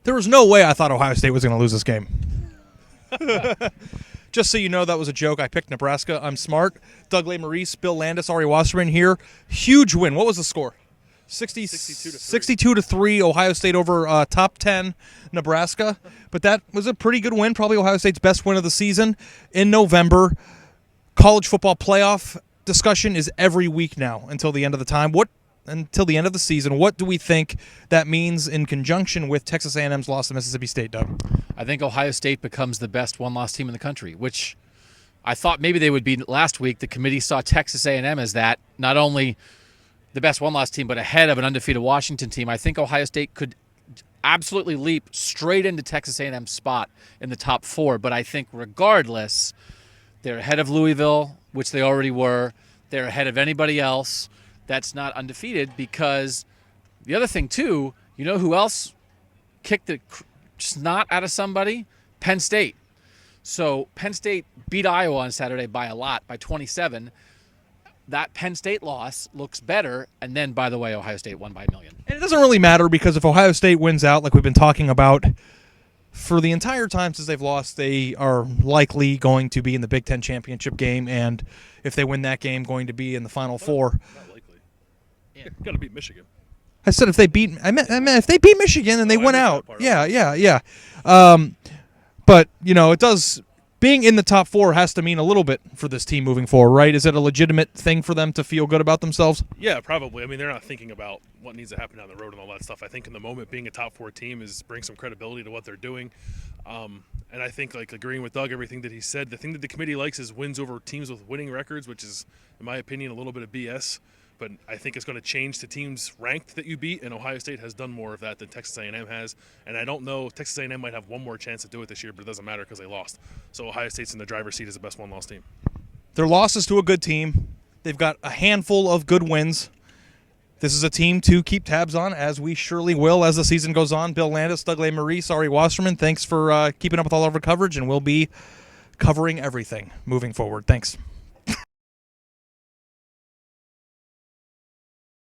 There was no way I thought Ohio State was going to lose this game. Just so you know, that was a joke. I picked Nebraska. I'm smart. Doug Maurice, Bill Landis, Ari Wasserman here. Huge win. What was the score? 62 to 3. Ohio State over top 10 Nebraska. But that was a pretty good win. Probably Ohio State's best win of the season. In November, college football playoff discussion is every week now until the end of the season. What do we think that means in conjunction with Texas A&M's loss to Mississippi State, Doug? I think Ohio State becomes the best one-loss team in the country, which I thought maybe they would be last week. The committee saw Texas A&M as that, not only the best one-loss team, but ahead of an undefeated Washington team. I think Ohio State could absolutely leap straight into Texas A&M's spot in the top 4, but I think regardless, they're ahead of Louisville, which they already were. They're ahead of anybody else that's not undefeated, because the other thing, too, you know who else kicked the snot out of somebody? Penn State. So Penn State beat Iowa on Saturday by a lot, by 27. That Penn State loss looks better, and then, by the way, Ohio State won by a million. And it doesn't really matter, because if Ohio State wins out, like we've been talking about, for the entire time since they've lost, they are likely going to be in the Big Ten championship game, and if they win that game, going to be in the Final Four. Not likely. Got to beat Michigan. I said if they beat. I meant if they beat Michigan and they went out. Yeah. But it does. Being in the top 4 has to mean a little bit for this team moving forward, right? Is it a legitimate thing for them to feel good about themselves? Yeah, probably. I mean, they're not thinking about what needs to happen down the road and all that stuff. I think in the moment, being a top 4 team brings some credibility to what they're doing. And I think, agreeing with Doug, everything that he said, the thing that the committee likes is wins over teams with winning records, which is, in my opinion, a little bit of BS. But I think it's going to change to teams ranked that you beat, and Ohio State has done more of that than Texas A&M has. And I don't know, Texas A&M might have one more chance to do it this year, but it doesn't matter because they lost. So Ohio State's in the driver's seat as the best one-loss team. Their losses to a good team. They've got a handful of good wins. This is a team to keep tabs on, as we surely will as the season goes on. Bill Landis, Doug Maurice, Ari Wasserman, thanks for keeping up with all of our coverage, and we'll be covering everything moving forward. Thanks.